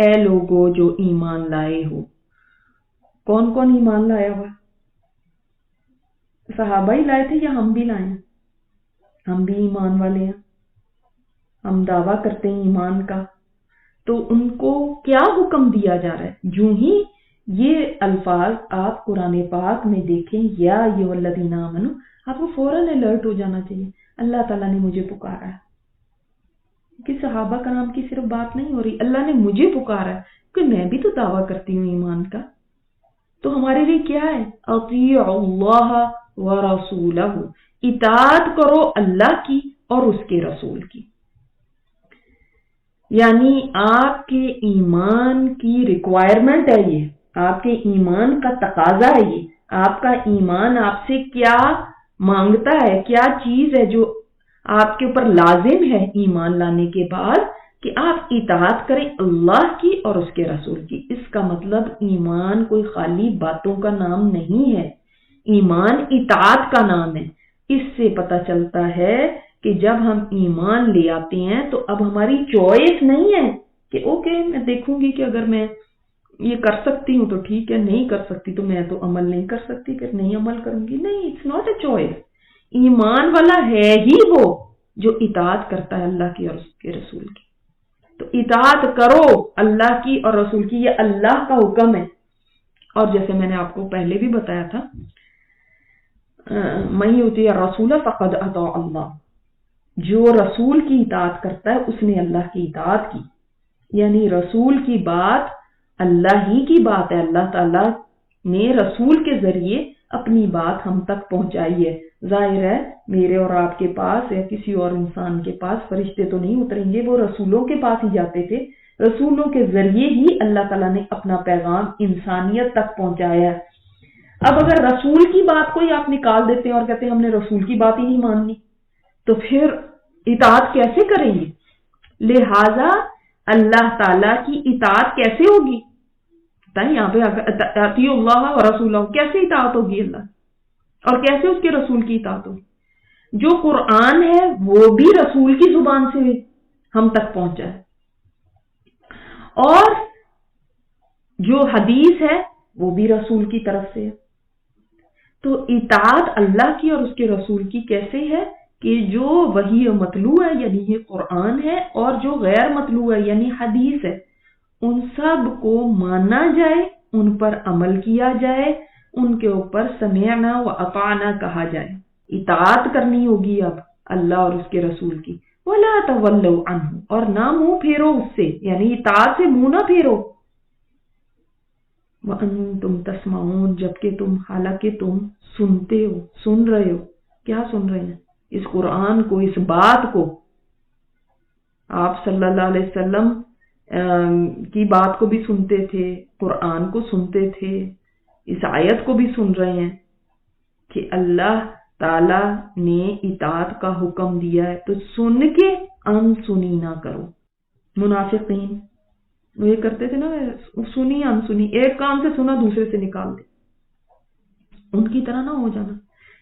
اے لوگو جو ایمان لائے ہو. کون کون ایمان لایا ہوا؟ صحابہ ہی لائے تھے یا ہم بھی لائے ہیں؟ ہم بھی ایمان والے ہیں، ہم دعویٰ کرتے ہیں ایمان کا. تو ان کو کیا حکم دیا جا رہا ہے؟ جو ہی یہ الفاظ آپ قرآن پاک میں دیکھیں یا ایھا الذین آمنوا، آپ کو فوراً الرٹ ہو جانا چاہیے، اللہ تعالیٰ نے مجھے پکارا ہے. کہ صحابہ کرام کی صرف بات نہیں ہو رہی، اللہ نے مجھے پکارا ہے کہ میں بھی تو دعویٰ کرتی ہوں ایمان کا. تو ہمارے لیے کیا ہے؟ اطیعوا اللہ ورسولہ، اطاعت کرو اللہ کی اور اس کے رسول کی. یعنی آپ کے ایمان کی ریکوائرمنٹ ہے، یہ آپ کے ایمان کا تقاضا ہے، یہ آپ کا ایمان آپ سے کیا مانگتا ہے، کیا چیز ہے جو آپ کے اوپر لازم ہے ایمان لانے کے بعد کہ آپ اطاعت کریں اللہ کی اور اس کے رسول کی. اس کا مطلب ایمان کوئی خالی باتوں کا نام نہیں ہے، ایمان اطاعت کا نام ہے. اس سے پتہ چلتا ہے کہ جب ہم ایمان لے آتے ہیں تو اب ہماری چوائس نہیں ہے کہ اوکے میں دیکھوں گی کہ اگر میں یہ کر سکتی ہوں تو ٹھیک ہے، نہیں کر سکتی تو میں تو عمل نہیں کر سکتی، پھر نہیں عمل کروں گی. نہیں، اٹس ناٹ اے چوائس. ایمان والا ہے ہی وہ جو اطاعت کرتا ہے اللہ کی اور اس کے رسول کی. تو اطاعت کرو اللہ کی اور رسول کی، یہ اللہ کا حکم ہے. اور جیسے میں نے آپ کو پہلے بھی بتایا تھا، من یطیع الرسول فقد اطاع اللہ، جو رسول کی اطاعت کرتا ہے اس نے اللہ کی اطاعت کی. یعنی رسول کی بات اللہ ہی کی بات ہے، اللہ تعالیٰ نے رسول کے ذریعے اپنی بات ہم تک پہنچائی ہے. ظاہر ہے میرے اور آپ کے پاس یا کسی اور انسان کے پاس فرشتے تو نہیں اتریں گے، وہ رسولوں کے پاس ہی جاتے تھے. رسولوں کے ذریعے ہی اللہ تعالیٰ نے اپنا پیغام انسانیت تک پہنچایا ہے. اب اگر رسول کی بات کو ہی آپ نکال دیتے ہیں اور کہتے ہیں ہم نے رسول کی بات ہی نہیں ماننی، تو پھر اطاعت کیسے کریں گے؟ لہذا اللہ تعالیٰ کی اطاعت کیسے ہوگی؟ یہاں پہ اطیعوا اللہ ورسولہ، کیسے اطاعت ہوگی اللہ اور کیسے اس کے رسول کی اطاعت ہوگی؟ جو قرآن ہے وہ بھی رسول کی زبان سے ہم تک پہنچا ہے، اور جو حدیث ہے وہ بھی رسول کی طرف سے ہے. تو اطاعت اللہ کی اور اس کے رسول کی کیسے ہے کہ جو وحی مطلوع ہے یعنی یہ قرآن ہے، اور جو غیر مطلوع ہے یعنی حدیث ہے، ان سب کو مانا جائے، ان پر عمل کیا جائے، ان کے اوپر سمعنا و اطعنا کہا جائے. اطاعت کرنی ہوگی اب اللہ اور اس کے رسول کی. ولا تولوا عنہ، اور نہ منہ پھیرو اس سے، یعنی اطاعت سے منہ نہ پھیرو. وانتم تسمعون، جبکہ تم، حالانکہ تم سنتے ہو، سن رہے ہو. کیا سن رہے ہیں؟ اس قرآن کو، اس بات کو. آپ صلی اللہ علیہ وسلم کی بات کو بھی سنتے تھے، قرآن کو سنتے تھے، اس آیت کو بھی سن رہے ہیں کہ اللہ تعالی نے اطاعت کا حکم دیا ہے، تو سن کے ان سنی نہ کرو. منافقین وہ یہ کرتے تھے نا، سنی ان سنی، ایک کام سے سنا دوسرے سے نکال دے. ان کی طرح نہ ہو جانا.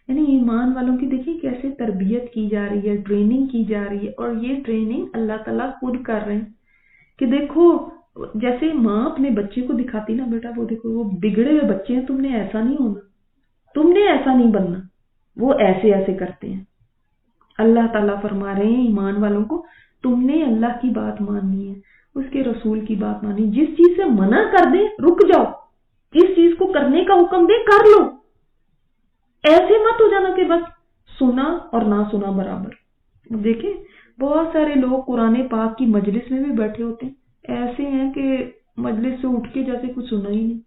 یعنی ایمان والوں کی دیکھیے کیسے تربیت کی جا رہی ہے، ٹریننگ کی جا رہی ہے، اور یہ ٹریننگ اللہ تعالیٰ خود کر رہے ہیں کہ دیکھو جیسے ماں اپنے بچے کو دکھاتی نا، بیٹا وہ دیکھو وہ بگڑے ہوئے بچے ہیں، تم نے ایسا نہیں ہونا، تم نے ایسا نہیں بننا. وہ ایسے ایسے کرتے ہیں. اللہ تعالیٰ فرما رہے ہیں ایمان والوں کو تم نے اللہ کی بات ماننی ہے، اس کے رسول کی بات ماننی. جس چیز سے منع کر دیں رک جاؤ، جس چیز کو کرنے کا حکم دے کر لو. ایسے مت ہو جانا کہ بس سنا اور نہ سنا برابر. دیکھیں بہت سارے لوگ قرآن پاک کی مجلس میں بھی بیٹھے ہوتے ہیں، ایسے ہیں کہ مجلس سے اٹھ کے جیسے کچھ سنا ہی نہیں.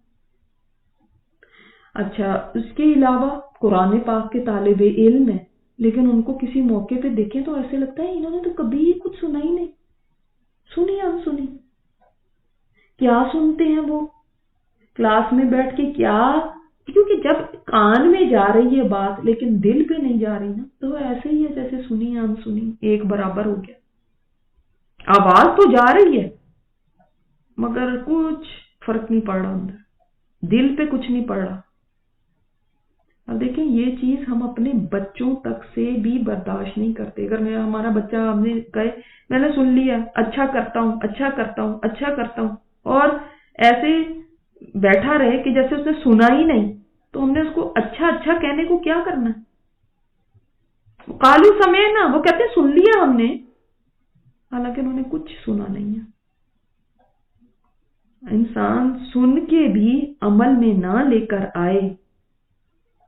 اچھا اس کے علاوہ قرآن پاک کے طالب علم ہیں، لیکن ان کو کسی موقع پہ دیکھیں تو ایسے لگتا ہے انہوں نے تو کبھی کچھ سنا ہی نہیں. سنی ہم سنی. کیا سنتے ہیں وہ کلاس میں بیٹھ کے؟ کیا؟ کیونکہ جب کان میں جا رہی ہے بات لیکن دل پہ نہیں جا رہی نا، تو ایسے ہی ہے جیسے سنی ہم سنی، ایک برابر ہو گیا. آواز تو جا رہی ہے مگر کچھ فرق نہیں پڑ رہا، اندر دل پہ کچھ نہیں پڑ رہا. اب دیکھیں یہ چیز ہم اپنے بچوں تک سے بھی برداشت نہیں کرتے. اگر ہمارا بچہ ہم نے کہے میں نے سن لیا، اچھا کرتا ہوں اچھا کرتا ہوں اچھا کرتا ہوں، ایسے بیٹھا رہے کہ جیسے اس نے سنا ہی نہیں، تو ہم نے اس کو اچھا اچھا کہنے کو کیا کرنا ہے؟ قالو سمعنا، وہ کہتے ہیں سن لیا ہم نے، حالانکہ انہوں نے کچھ سنا نہیں ہے۔ انسان سن کے بھی عمل میں نہ لے کر آئے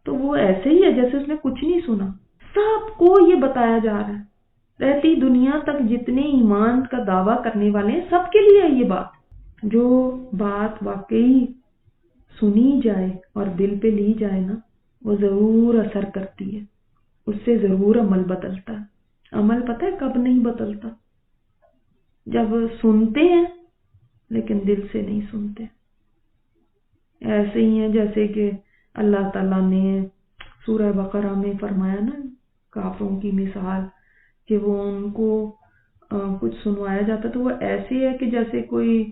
تو وہ ایسے ہی ہے جیسے اس نے کچھ نہیں سنا۔ سب کو یہ بتایا جا رہا ہے، رہتی دنیا تک جتنے ایمان کا دعویٰ کرنے والے ہیں سب کے لیے ہے یہ بات۔ جو بات واقعی سنی جائے اور دل پہ لی جائے نا، وہ ضرور اثر کرتی ہے، اس سے ضرور عمل بدلتا ہے۔ عمل پتہ ہے کب نہیں بدلتا؟ جب سنتے ہیں لیکن دل سے نہیں سنتے۔ ایسے ہی ہیں جیسے کہ اللہ تعالیٰ نے سورہ بقرہ میں فرمایا نا کافروں کی مثال، کہ وہ ان کو کچھ سنوایا جاتا تو وہ ایسے ہے کہ جیسے کوئی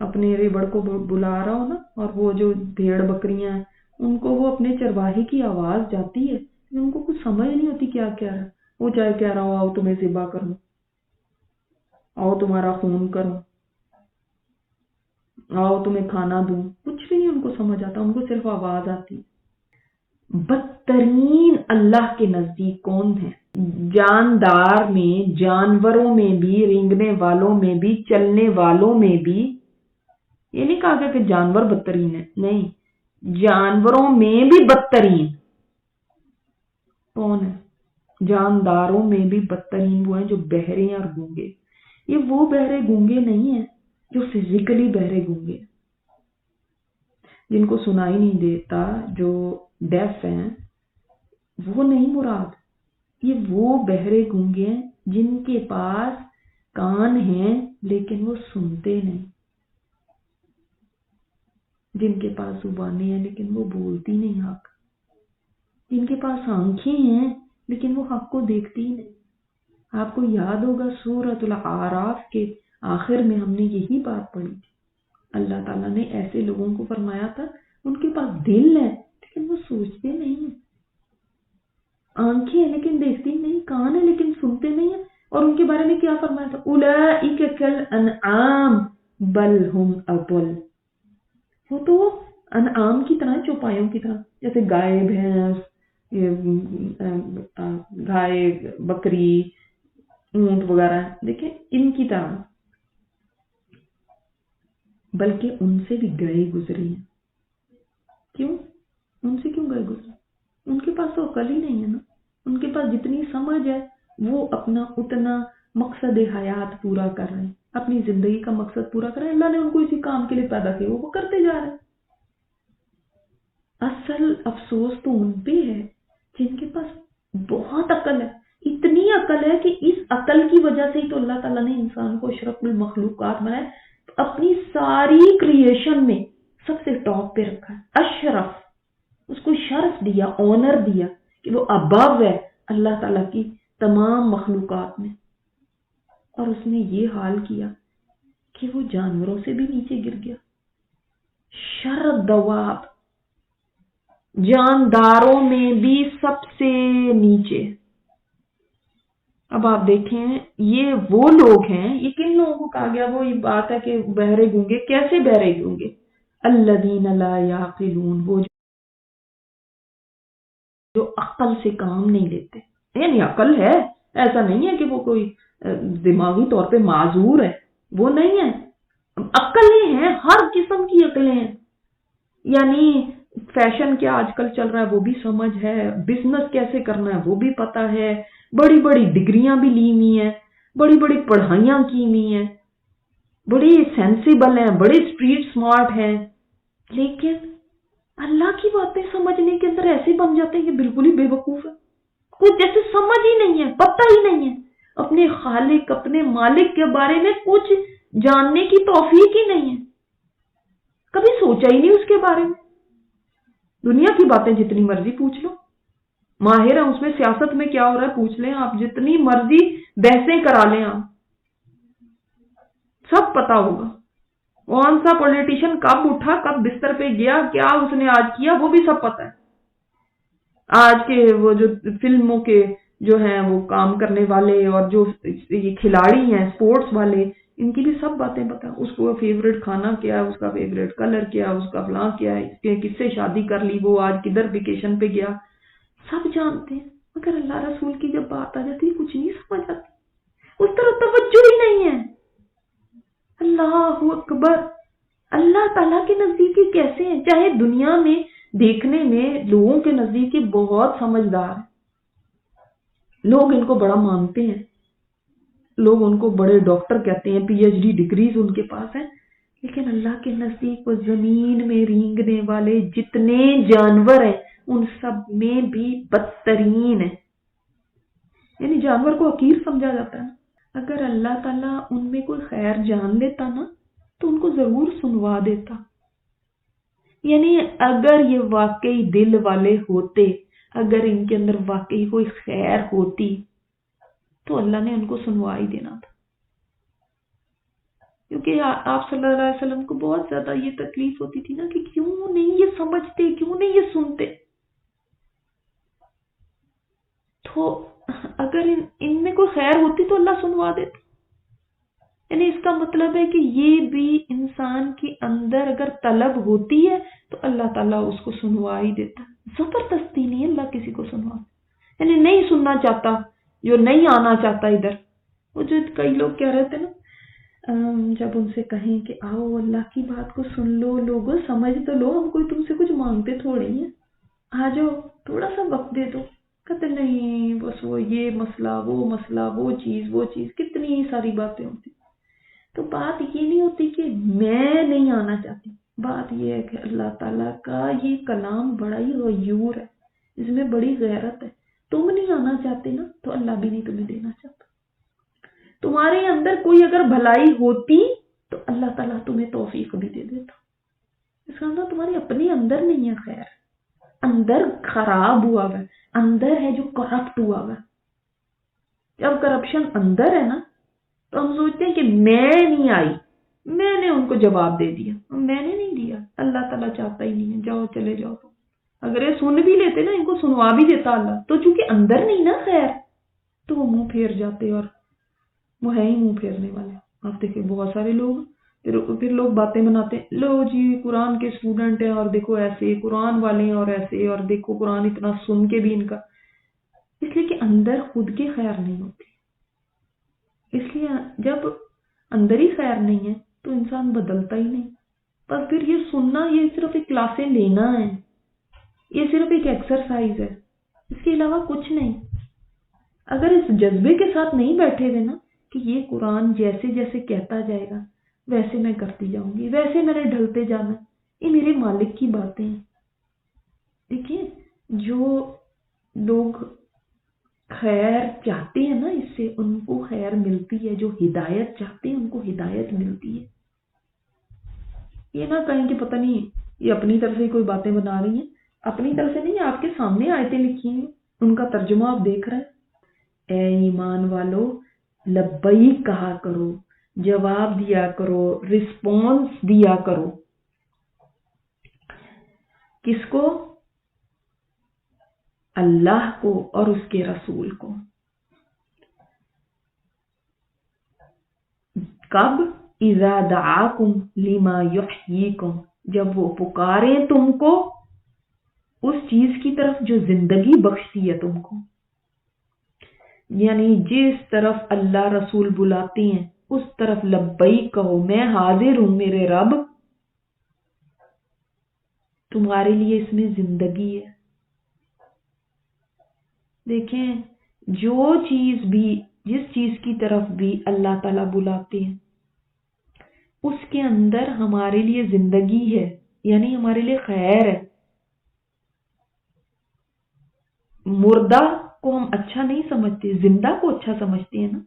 اپنے ریبڑ کو بلا رہا ہو نا، اور وہ جو بھیڑ بکریاں ہیں ان کو وہ اپنے چرواہے کی آواز جاتی ہے، ان کو کچھ سمجھ نہیں ہوتی کیا کہہ رہا ہے۔ وہ چاہے کہہ رہا ہو آؤ تمہیں ذبح کروں، آؤ تمہارا خون کروں، آؤ تمہیں کھانا دوں، کچھ بھی نہیں ان کو سمجھ آتا، ان کو صرف آواز آتی۔ بدترین اللہ کے نزدیک کون ہے؟ جاندار میں، جانوروں میں بھی، رینگنے والوں میں بھی، چلنے والوں میں بھی۔ یہ نہیں کہا گیا کہ جانور بدترین ہے، نہیں، جانوروں میں بھی بدترین کون ہے؟ جانداروں میں بھی بدترین وہ ہیں جو بہرے اور گونگے۔ یہ وہ بہرے گونگے نہیں ہیں جو فزیکلی بہرے گونگے، جن کو سنائی نہیں دیتا، جو ڈیف ہیں، وہ نہیں مراد۔ یہ وہ بہرے گونگے ہیں جن کے پاس کان ہیں لیکن وہ سنتے نہیں، جن کے پاس زبانیں ہیں لیکن وہ بولتی نہیں حق، جن کے پاس آنکھیں ہیں لیکن وہ حق کو دیکھتی نہیں۔ آپ کو یاد ہوگا سورۃ الاعراف کے آخر میں ہم نے یہی بات پڑھی تھی، اللہ تعالیٰ نے ایسے لوگوں کو فرمایا تھا ان کے پاس دل ہے لیکن وہ سوچتے نہیں ہیں، آنکھیں ہیں لیکن دیکھتی نہیں، کان ہے لیکن سنتے نہیں ہیں، اور ان کے بارے میں کیا فرمایا تھا؟ اولئک کالانعام بل ہم اضل۔ وہ تو انعام کی طرح، چوپایوں کی طرح، جیسے گائے، بھینس، گائے، بکری، اونٹ وغیرہ، دیکھیں ان کی طرح، بلکہ ان سے بھی گئے گزرے ہیں۔ کیوں؟ ان سے کیوں گئے گزرے؟ ان کے پاس تو عقل ہی نہیں ہے نا۔ ان کے پاس جتنی سمجھ ہے وہ اپنا اتنا مقصد حیات پورا کر رہے ہیں، اپنی زندگی کا مقصد پورا کر رہے ہیں۔ اللہ نے ان کو اسی کام کے لیے پیدا کیا، وہ کرتے جا رہے ہیں۔ اصل افسوس تو ان پہ ہے جن کے پاس بہت عقل ہے، اتنی عقل ہے کہ اس عقل کی وجہ سے ہی تو اللہ تعالیٰ نے انسان کو اشرف المخلوقات بنایا، اپنی ساری کریشن میں سب سے ٹاپ پہ رکھا ہے، اشرف، اس کو شرف دیا، آنر دیا کہ وہ ابو ہے اللہ تعالیٰ کی تمام مخلوقات میں، اور اس نے یہ حال کیا کہ وہ جانوروں سے بھی نیچے گر گیا، شر الدواب، جانداروں میں بھی سب سے نیچے۔ اب آپ دیکھیں یہ وہ لوگ ہیں، یہ کن لوگوں کو کہا گیا؟ وہ یہ بات ہے کہ بہرے گونگے، کیسے بہرے گونگے؟ الذین لا یعقلون، وہ جو عقل سے کام نہیں لیتے، یعنی عقل ہے، ایسا نہیں ہے کہ وہ کوئی دماغی طور پہ معذور ہے، وہ نہیں ہے، عقلیں ہیں، ہر قسم کی عقلیں ہیں، یعنی فیشن کیا آج کل چل رہا ہے وہ بھی سمجھ ہے، بزنس کیسے کرنا ہے وہ بھی پتا ہے، بڑی بڑی ڈگریاں بھی لی ہوئی ہیں، بڑی بڑی پڑھائیاں کی ہوئی ہیں، بڑی سینسیبل ہیں، بڑے اسٹریٹ سمارٹ ہیں، لیکن اللہ کی باتیں سمجھنے کے اندر ایسے بن جاتے ہیں کہ بالکل ہی بے وقوف ہے، کچھ جیسے سمجھ ہی نہیں ہے، پتہ ہی نہیں ہے، اپنے خالق، اپنے مالک کے بارے میں کچھ جاننے کی توفیق ہی نہیں ہے، کبھی سوچا ہی نہیں اس کے بارے میں۔ دنیا کی باتیں جتنی مرضی پوچھ لو، ماہر ہیں اس میں، سیاست میں کیا ہو رہا ہے پوچھ لیں آپ، جتنی مرضی بحثیں کرا لیں آپ، سب پتا ہوگا، کون سا پولیٹیشین کب اٹھا، کب بستر پہ گیا، کیا اس نے آج کیا، وہ بھی سب پتا ہے۔ آج کے وہ جو فلموں کے جو ہیں وہ کام کرنے والے اور جو یہ کھلاڑی ہیں اسپورٹس والے، ان کی بھی سب باتیں پتا، اس کو فیوریٹ کھانا کیا ہے، اس کا فیوریٹ کلر کیا ہے، اس کا فلاں کیا ہے، اس کے کس سے شادی کر لی، وہ آج کدھر ویکیشن پہ گیا، سب جانتے ہیں. مگر اللہ رسول کی جب بات آ جاتی ہے کچھ نہیں سمجھ آتی، اس طرح توجہ ہی نہیں ہے. اللہ اکبر. اللہ تعالیٰ کے نزدیک کیسے ہیں؟ چاہے دنیا میں دیکھنے میں لوگوں کے نزدیک بہت سمجھدار ہیں، لوگ ان کو بڑا مانتے ہیں، لوگ ان کو بڑے ڈاکٹر کہتے ہیں، پی ایچ ڈی ڈگریز ان کے پاس ہیں، لیکن اللہ کے نزدیک وہ زمین میں رینگنے والے جتنے جانور ہیں ان سب میں بھی بدترین ہیں. یعنی جانور کو حقیر سمجھا جاتا ہے. اگر اللہ تعالیٰ ان میں کوئی خیر جان لیتا نا تو ان کو ضرور سنوا دیتا. یعنی اگر یہ واقعی دل والے ہوتے، اگر ان کے اندر واقعی کوئی خیر ہوتی تو اللہ نے ان کو سنوا ہی دینا تھا. کیونکہ آپ صلی اللہ علیہ وسلم کو بہت زیادہ یہ تکلیف ہوتی تھی نا کہ کیوں نہیں یہ سمجھتے، کیوں نہیں یہ سنتے. تو اگر ان میں کوئی خیر ہوتی تو اللہ سنوا دیتا. یعنی اس کا مطلب ہے کہ یہ بھی انسان کے اندر اگر طلب ہوتی ہے تو اللہ تعالیٰ اس کو سنوا ہی دیتا. زبردستی نہیں اللہ کسی کو سنوا، یعنی نہیں سننا چاہتا، جو نہیں آنا چاہتا ادھر. وہ جو کئی لوگ کہہ رہے تھے نا جب ان سے کہیں کہ آؤ اللہ کی بات کو سن لو، لوگوں سمجھ تو لو، ہم کوئی تم سے کچھ مانگتے تھوڑے ہیں، آ جاؤ تھوڑا سا وقت دے دو. کہتے نہیں بس وہ یہ مسئلہ، وہ چیز، کتنی ساری باتیں ہوتی. تو بات یہ نہیں ہوتی کہ میں نہیں آنا چاہتی، بات یہ ہے کہ اللہ تعالیٰ کا یہ کلام بڑا ہی غیور ہے، اس میں بڑی غیرت ہے. تم نہیں آنا چاہتے نا تو اللہ بھی نہیں تمہیں دینا چاہتا. تمہارے اندر کوئی اگر بھلائی ہوتی تو اللہ تعالیٰ تمہیں توفیق بھی دے دیتا. اس کا مطلب تمہارے اپنے اندر نہیں ہے خیر، اندر خراب ہوا ہے، اندر ہے جو کرپٹ ہوا ہے. جب کرپشن اندر ہے نا تو ہم سوچتے ہیں کہ میں نہیں آئی، میں نے ان کو جواب دے دیا. میں نے نہیں دیا، اللہ تعالیٰ چاہتا ہی نہیں ہے، جاؤ چلے جاؤ. اگر یہ سن بھی لیتے نا، ان کو سنوا بھی دیتا اللہ، تو چونکہ اندر نہیں نا خیر تو وہ منہ پھیر جاتے، اور وہ ہے ہی منہ پھیرنے والے. آپ دیکھیں بہت سارے لوگ پھر لوگ باتیں بناتے ہیں، لو جی قرآن کے اسٹوڈنٹ ہیں اور دیکھو ایسے، قرآن والے ہیں اور ایسے، اور دیکھو قرآن اتنا سن کے بھی ان کا، اس لیے کہ اندر خود کی خیر نہیں ہوتی. اس لیے جب اندر ہی خیر نہیں ہے تو انسان بدلتا ہی نہیں. پر پھر یہ سننا، یہ صرف ایک کلاسیں لینا ہے، یہ صرف ایک ایکسرسائز ہے، اس کے علاوہ کچھ نہیں. اگر اس جذبے کے ساتھ نہیں بیٹھے ہوئے نا کہ یہ قرآن جیسے جیسے کہتا جائے گا ویسے میں کرتی جاؤں گی، ویسے میں نے ڈھلتے جانا، یہ میرے مالک کی باتیں ہیں. دیکھیے جو لوگ خیر چاہتے ہیں نا، اس سے ان کو خیر ملتی ہے، جو ہدایت چاہتے ہیں ان کو ہدایت ملتی ہے. یہ نہ کہیں کہ پتہ نہیں یہ اپنی طرف سے کوئی باتیں بنا رہی ہیں، اپنی طرف سے نہیں، آپ کے سامنے آیتیں لکھی ہیں، ان کا ترجمہ آپ دیکھ رہے ہیں. اے ایمان والو لبیک کہا کرو، جواب دیا کرو، رسپانس دیا کرو. کس کو؟ اللہ کو اور اس کے رسول کو. کب؟ اذا دعاکم لما یحییکم، جب وہ پکارے تم کو اس چیز کی طرف جو زندگی بخشتی ہے تم کو. یعنی جس طرف اللہ رسول بلاتے ہیں اس طرف لبیک کہو، میں حاضر ہوں میرے رب، تمہارے لیے اس میں زندگی ہے. دیکھیں جو چیز بھی، جس چیز کی طرف بھی اللہ تعالیٰ بلاتے ہیں اس کے اندر ہمارے لیے زندگی ہے، یعنی ہمارے لیے خیر ہے. مردہ کو ہم اچھا نہیں سمجھتے، زندہ کو اچھا سمجھتے ہیں نا.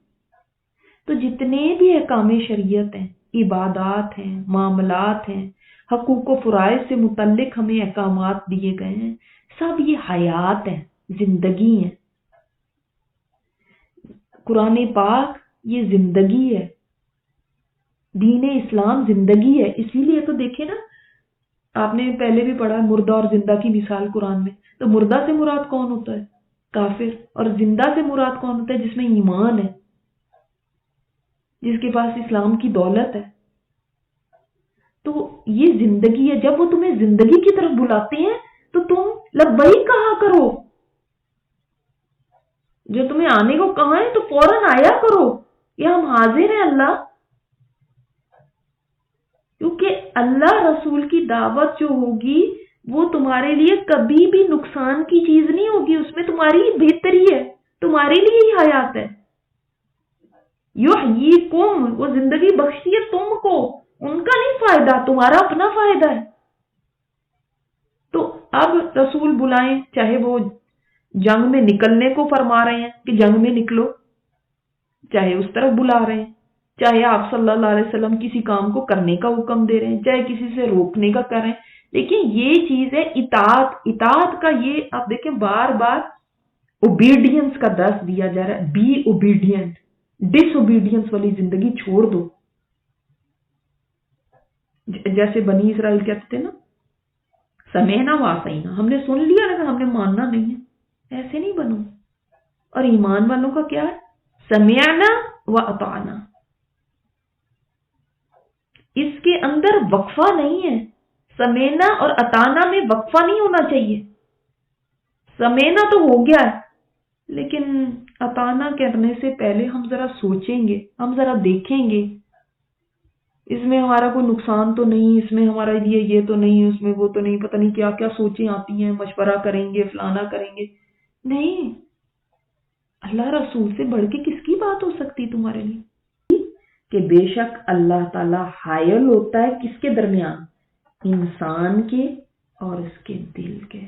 تو جتنے بھی احکام شریعت ہیں، عبادات ہیں، معاملات ہیں، حقوق و فرائض سے متعلق ہمیں احکامات دیے گئے ہیں، سب یہ حیات ہیں، زندگی ہیں. قرآن پاک یہ زندگی ہے، دین اسلام زندگی ہے. اسی لیے تو دیکھیں نا، آپ نے پہلے بھی پڑھا مردہ اور زندہ کی مثال قرآن میں. تو مردہ سے مراد کون ہوتا ہے؟ کافر. اور زندہ سے مراد کون ہوتا ہے؟ جس میں ایمان ہے. جس کے پاس اسلام کی دولت ہے. تو یہ زندگی ہے. جب وہ تمہیں زندگی کی طرف بلاتے ہیں تو تم لبیک کہا کرو. جو تمہیں آنے کو کہا ہے تو فوراً آیا کرو کہ ہم حاضر ہیں اللہ. کیونکہ اللہ رسول کی دعوت جو ہوگی وہ تمہارے لیے کبھی بھی نقصان کی چیز نہیں ہوگی. اس میں تمہاری بہتری ہے, تمہارے لیے ہی حیات ہے. یحییکم, وہ زندگی بخشی ہے تم کو, ان کا نہیں فائدہ, تمہارا اپنا فائدہ ہے. تو اب رسول بلائیں, چاہے وہ جنگ میں نکلنے کو فرما رہے ہیں کہ جنگ میں نکلو, چاہے اس طرف بلا رہے ہیں, چاہے آپ صلی اللہ علیہ وسلم کسی کام کو کرنے کا حکم دے رہے ہیں, چاہے کسی سے روکنے کا کر رہے ہیں. لیکن یہ چیز ہے اطاعت. اطاعت کا یہ آپ دیکھیں بار بار اوبیڈینس کا درس دیا جا رہا ہے. بی اوبیڈینٹ, ڈس اوبیڈینس والی زندگی چھوڑ دو. جیسے بنی اسرائیل کہتے تھے نا, سمعنا وعصینا, ہم نے سن لیا لیکن ہم نے ماننا نہیں ہے. ایسے نہیں بنو. اور ایمان والوں کا کیا ہے؟ سمعنا واطعنا. اس کے اندر وقفہ نہیں ہے. سمعنا اور اطعنا میں وقفہ نہیں ہونا چاہیے. سمعنا تو ہو گیا ہے, لیکن اطعنا کرنے سے پہلے ہم ذرا سوچیں گے, ہم ذرا دیکھیں گے اس میں ہمارا کوئی نقصان تو نہیں, اس میں ہمارا لیے یہ تو نہیں, اس میں وہ تو نہیں, پتہ نہیں کیا کیا سوچیں آتی ہیں, مشورہ کریں گے, فلانا کریں گے. نہیں, اللہ رسول سے بڑھ کے کس کی بات ہو سکتی تمہارے لیے؟ کہ بے شک اللہ تعالی حائل ہوتا ہے کس کے درمیان؟ انسان کے اور اس کے دل کے.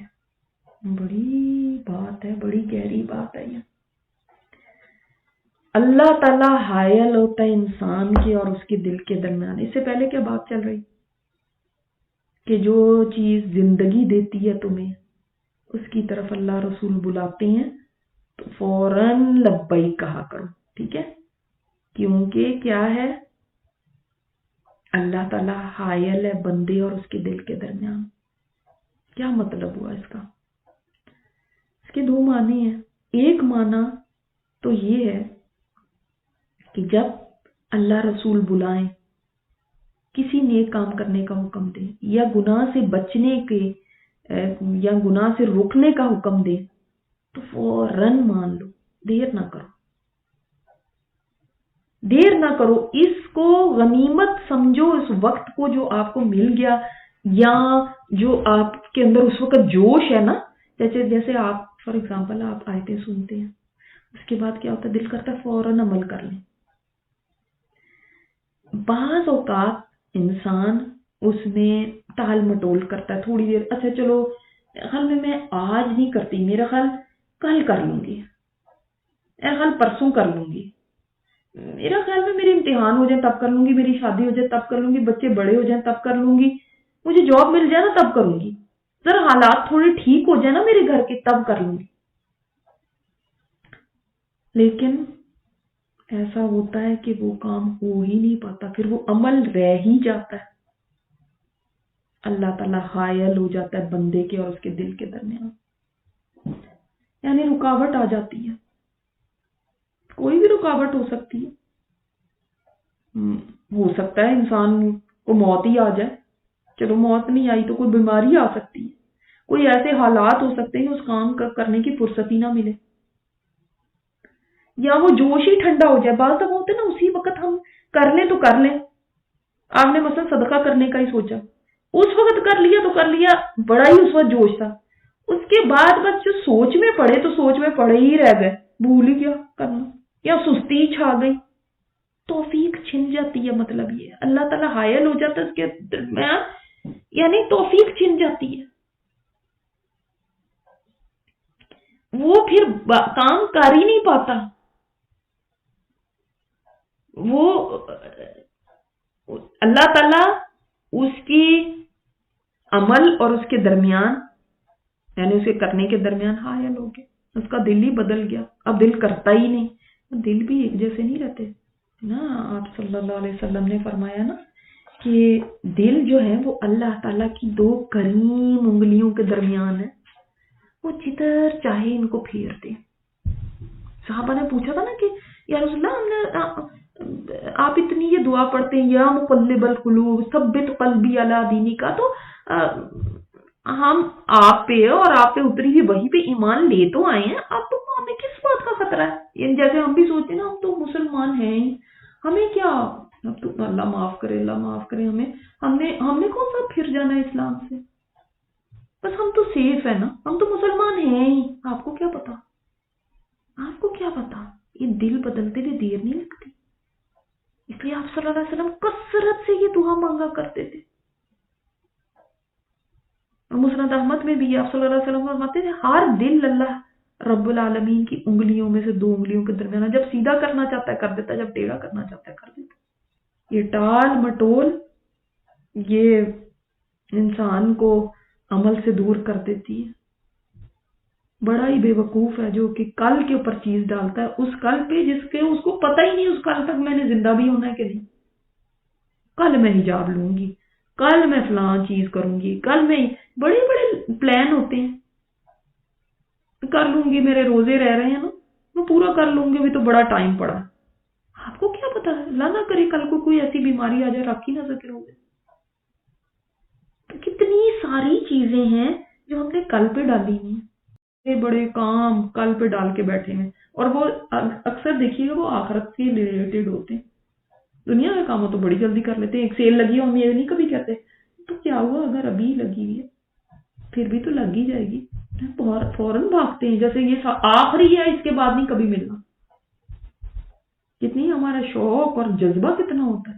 بڑی بات ہے, بڑی گہری بات ہے یہ. اللہ تعالیٰ حائل ہوتا ہے انسان کے اور اس کے دل کے درمیان. اس سے پہلے کیا بات چل رہی کہ جو چیز زندگی دیتی ہے تمہیں, اس کی طرف اللہ رسول بلاتے ہیں تو فوراً لبیک کہا کرو. ٹھیک ہے, کیونکہ کیا ہے, اللہ تعالیٰ حائل ہے بندے اور اس کے دل کے درمیان. کیا مطلب ہوا اس کا؟ اس کے دو معنی ہیں. ایک معنی تو یہ ہے کہ جب اللہ رسول بلائیں, کسی نیک کام کرنے کا حکم دیں, یا گناہ سے بچنے کے یا گناہ سے روکنے کا حکم دیں تو فوراً مان لو, دیر نہ کرو. دیر نہ کرو, اس کو غنیمت سمجھو, اس وقت کو جو آپ کو مل گیا, یا جو آپ کے اندر اس وقت جوش ہے نا. جیسے آپ فار ایگزامپل آپ آیتیں سنتے ہیں, اس کے بعد کیا ہوتا ہے, دل کرتا ہے فوراً عمل کر لیں. بعض اوقات انسان اس میں ٹال مٹول کرتا ہے, تھوڑی دیر, اچھا چلو خیال میں آج نہیں کرتی, میرا خیال کل کر لوں گی, میرا خیال پرسوں کر لوں گی, میرا خیال میں میرے امتحان ہو جائیں تب کر لوں گی, میری شادی ہو جائے تب کر لوں گی, بچے بڑے ہو جائیں تب کر لوں گی, مجھے جاب مل جائے نا تب کروں گی, ذرا حالات تھوڑے ٹھیک ہو جائے نا میرے گھر کے تب کر لوں گی. لیکن ایسا ہوتا ہے کہ وہ کام ہو ہی نہیں پاتا, پھر وہ عمل رہ ہی جاتا ہے. اللہ تعالیٰ حائل ہو جاتا ہے بندے کے اور اس کے دل کے درمیان, یعنی رکاوٹ آ جاتی ہے. کوئی بھی رکاوٹ ہو سکتی ہے. ہو سکتا ہے انسان کو موت ہی آ جائے, چلو موت نہیں آئی تو کوئی بیماری آ سکتی ہے, کوئی ایسے حالات ہو سکتے ہیں اس کام کرنے کی فرصت ہی نہ ملے, یا وہ جوش ہی ٹھنڈا ہو جائے. بعض دفعہ ہوتے نا اسی وقت ہم کر لیں تو کر لیں. آپ نے مثلا صدقہ کرنے کا ہی سوچا, اس وقت کر لیا تو کر لیا, بڑا ہی اس وقت جوش تھا. اس کے بعد بس جو سوچ میں پڑے تو سوچ میں پڑے ہی رہ گئے, بھول ہی گیا کرنا, یا سستی چھا گئی, توفیق چھن جاتی ہے. مطلب یہ اللہ تعالیٰ حائل ہو جاتا ہے اس کے درمیان, یعنی توفیق چھن جاتی ہے. وہ پھر کام کر ہی نہیں پاتا. وہ اللہ تعالیٰ اس کی عمل اور اس کے درمیان, یعنی اس کے کرنے کے درمیان حائل ہو گیا. اس کا دل ہی بدل گیا, اب دل کرتا ہی نہیں. دل بھی ایک جیسے نہیں رہتے نا. آپ صلی اللہ علیہ وسلم نے فرمایا نا کہ دل جو ہے وہ اللہ تعالیٰ کی دو کریم انگلیوں کے درمیان ہے, وہ جدھر چاہے ان کو پھیر دے. صحابہ نے پوچھا تھا نا کہ یا رسول اللہ, ہم نے آپ اتنی یہ دعا پڑھتے ہیں یا مقلب القلوب ثبت قلبی علی دینک، تو ہم آپ پہ اور آپ پہ اتری ہوئی وحی پہ ایمان لے تو آئے ہیں، اب تو ہمیں کس بات کا خطرہ ہے؟ یعنی جیسے ہم بھی سوچتے ہیں نا، ہم تو مسلمان ہیں ہی، ہمیں کیا، اب تو اللہ معاف کرے، اللہ معاف کرے، ہم نے کون سا پھر جانا ہے اسلام سے؟ بس ہم تو سیف ہے نا، ہم تو مسلمان ہیں ہی، آپ کو کیا پتا؟ آپ کو کیا پتا؟ یہ دل بدلتے ہوئے دیر نہیں لگتی، اس لیے آپ صلی اللہ علیہ وسلم کثرت سے یہ دعا مانگا کرتے تھے. اور مسند احمد میں بھی آپ صلی اللہ علیہ وسلم فرماتے تھے ہر دل اللہ رب العالمین کی انگلیوں میں سے 2 انگلیوں کے درمیان، جب سیدھا کرنا چاہتا ہے کر دیتا ہے، جب ٹیڑھا کرنا چاہتا ہے کر دیتا ہے. یہ ٹال مٹول یہ انسان کو عمل سے دور کر دیتی ہے. بڑا ہی بے وقوف ہے جو کہ کل کے اوپر چیز ڈالتا ہے، اس کل پہ جس کے اس کو پتہ ہی نہیں اس کل تک میں نے زندہ بھی ہونا ہے کہ نہیں. کل میں حجاب لوں گی، کل میں فلاں چیز کروں گی، کل میں بڑے بڑے پلان ہوتے ہیں، کر لوں گی، میرے روزے رہ رہے ہیں نا، میں پورا کر لوں گی، بھی تو بڑا ٹائم پڑا. آپ کو کیا پتا ہے، اللہ نہ کرے کل کو کوئی ایسی بیماری آ جائے رکھ ہی نہ سکے روزے. تو کتنی ساری چیزیں ہیں جو ہم نے کل پہ ڈالی ہیں، بڑے کام کل پہ ڈال کے بیٹھے ہیں، اور وہ اکثر دیکھیے گا وہ آخرت سے ریلیٹڈ ہوتے ہیں. دنیا کے کاموں تو بڑی جلدی کر لیتے ہیں، ایک سیل لگی ہو ہم یہ نہیں کبھی کہتے تو کیا ہوا اگر ابھی لگی ہوئی ہے پھر بھی تو لگ ہی جائے گی، فوراً بھاگتے ہیں جیسے یہ آخری ہے اس کے بعد نہیں کبھی ملنا. کتنی ہمارا شوق اور جذبہ کتنا ہوتا ہے.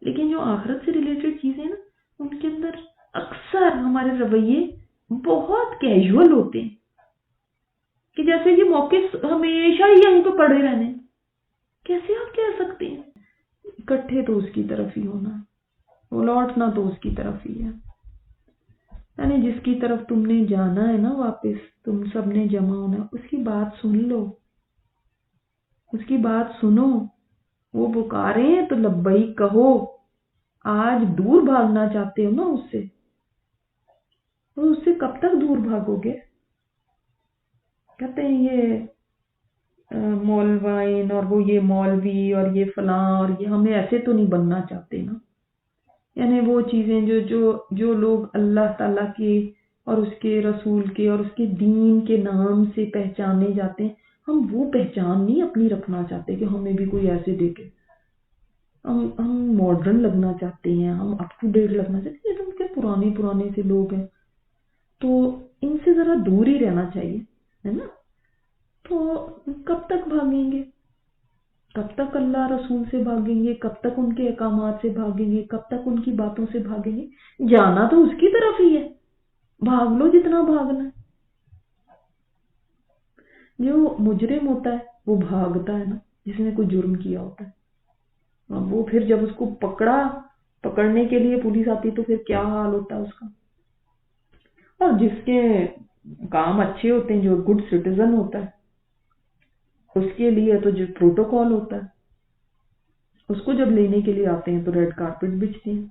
لیکن جو آخرت سے ریلیٹڈ چیزیں نا ان کے اندر اکثر ہمارے رویے بہت کیجول ہوتے ہیں کہ جیسے یہ موقع ہمیشہ ہی یہیں پہ پڑے رہنے. کیسے آپ کہہ سکتے ہیں؟ اکٹھے تو اس کی طرف ہی ہونا، وہ لوٹنا تو اس کی طرف ہی ہے. یعنی جس کی طرف تم نے جانا ہے نا واپس تم سب نے جمع ہونا، اس کی بات سن لو، اس کی بات سنو. وہ پکارے ہیں تو لبیک کہو. آج دور بھاگنا چاہتے ہو نا اس سے، تو اس سے کب تک دور بھاگو گے؟ کہتے ہیں یہ مولوائن اور وہ یہ مولوی اور یہ فلاں اور یہ ہمیں ایسے تو نہیں بننا چاہتے نا. یعنی وہ چیزیں جو لوگ اللہ تعالیٰ کے اور اس کے رسول کے اور اس کے دین کے نام سے پہچانے جاتے ہیں، ہم وہ پہچان نہیں اپنی رکھنا چاہتے کہ ہمیں بھی کوئی ایسے دیکھے. ہم ماڈرن لگنا چاہتے ہیں، ہم اپ ٹو ڈیٹ لگنا چاہتے ہیں. یہ تو پرانے سے لوگ ہیں تو ان سے ذرا دور ہی رہنا چاہیے، ہے نا. تو کب تک بھاگیں گے؟ کب تک اللہ رسول سے بھاگیں گے؟ کب تک ان کے احکامات سے بھاگیں گے؟ کب تک ان کی باتوں سے بھاگیں گے؟ جانا تو اس کی طرف ہی ہے، بھاگ لو جتنا بھاگنا ہے. جو مجرم ہوتا ہے وہ بھاگتا ہے نا، جس نے کوئی جرم کیا ہوتا ہے. اب وہ پھر جب اس کو پکڑنے کے لیے پولیس آتی تو پھر کیا حال ہوتا ہے اس کا. اور جس کے کام اچھے ہوتے ہیں، جو گڈ سٹیزن ہوتا ہے، اس کے لیے تو جو پروٹوکول ہوتا ہے، اس کو جب لینے کے لیے آتے ہیں تو ریڈ کارپٹ بچھتے ہیں.